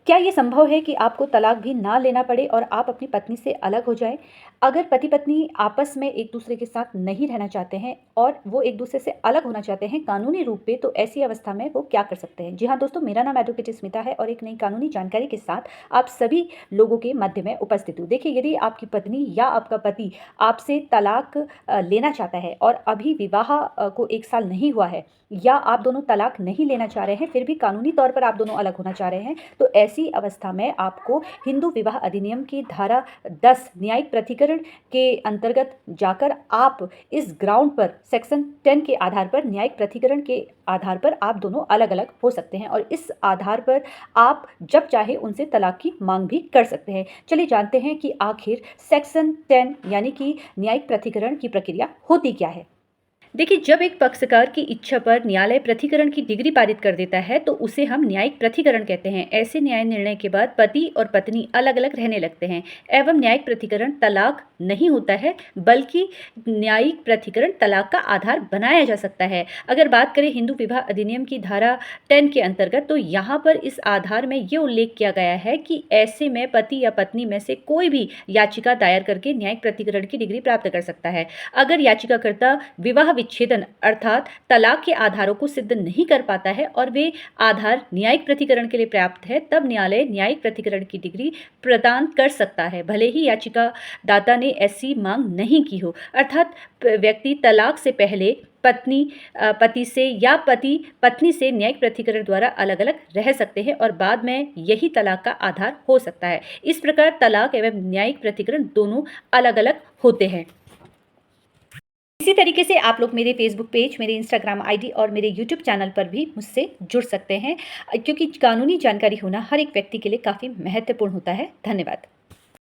क्या ये संभव है कि आपको तलाक भी ना लेना पड़े और आप अपनी पत्नी से अलग हो जाएँ? अगर पति-पत्नी आपस में एक-दूसरे के साथ नहीं रहना चाहते हैं और वो एक-दूसरे से अलग होना चाहते हैं कानूनी रूप पे, तो ऐसी अवस्था में वो क्या कर सकते हैं? जी हाँ दोस्तों, मेरा नाम एडवोकेट स्मिता है और एक नई कानूनी जानकारी के साथ आप सभी लोगों के मध्य में उपस्थित हूँ। देखिए, यदि आपकी पत्नी या आपका पति आपसे तलाक लेना चाहता है और अभी विवाह को 1 साल नहीं हुआ है, या आप दोनों तलाक नहीं लेना चाह रहे हैं, फिर भी कानूनी तौर पर आप दोनों अलग होना चाह रहे हैं, तो ऐसी अवस्था में आपको हिंदू विवाह अधिनियम की धारा 10 न्यायिक प्रतिकरण के अंतर्गत जाकर आप इस ग्राउंड पर सेक्शन 10 के आधार पर न्यायिक प्रतिकरण के आधार पर आप दोनों अलग-अलग हो सकते हैं और इस आधार पर आप जब चाहे उनसे तलाक की मांग भी कर सकते हैं। चलिए जानते हैं कि आखिर सेक्शन 10 यानी कि न्यायिक प्रतिकरण की प्रक्रिया होती क्या है? देखिए, जब एक पक्षकार की इच्छा पर न्यायालय प्रथिकरण की डिग्री पारित कर देता है तो उसे हम न्यायिक प्रथिकरण कहते हैं। ऐसे न्याय निर्णय के बाद पति और पत्नी अलग अलग रहने लगते हैं एवं न्यायिक प्रथिकरण तलाक नहीं होता है, बल्कि न्यायिक प्रथिकरण तलाक का आधार बनाया जा सकता है। अगर बात करें हिंदू विवाह अधिनियम की धारा 10 के अंतर्गत, तो यहाँ पर इस आधार में ये उल्लेख किया गया है कि ऐसे में पति या पत्नी में से कोई भी याचिका दायर करके न्यायिक प्रथिकरण की डिग्री प्राप्त कर सकता है। अगर याचिकाकर्ता विवाह विच्छेदन अर्थात तलाक के आधारों को सिद्ध नहीं कर पाता है और वे आधार न्यायिक प्रथिकरण के लिए पर्याप्त है, तब न्यायालय न्यायिक प्रथिकरण की डिग्री प्रदान कर सकता है, भले ही याचिकादाता ने ऐसी मांग नहीं की हो। अर्थात व्यक्ति तलाक से पहले पति से या पति पत्नी से न्यायिक प्रथिकरण द्वारा अलग अलग रह सकते हैं और बाद में यही तलाक का आधार हो सकता है। इस प्रकार तलाक एवं न्यायिक प्रथिकरण दोनों अलग अलग होते हैं। इसी तरीके से आप लोग मेरे फेसबुक पेज, मेरे इंस्टाग्राम आईडी और मेरे यूट्यूब चैनल पर भी मुझसे जुड़ सकते हैं, क्योंकि कानूनी जानकारी होना हर एक व्यक्ति के लिए काफ़ी महत्वपूर्ण होता है। धन्यवाद।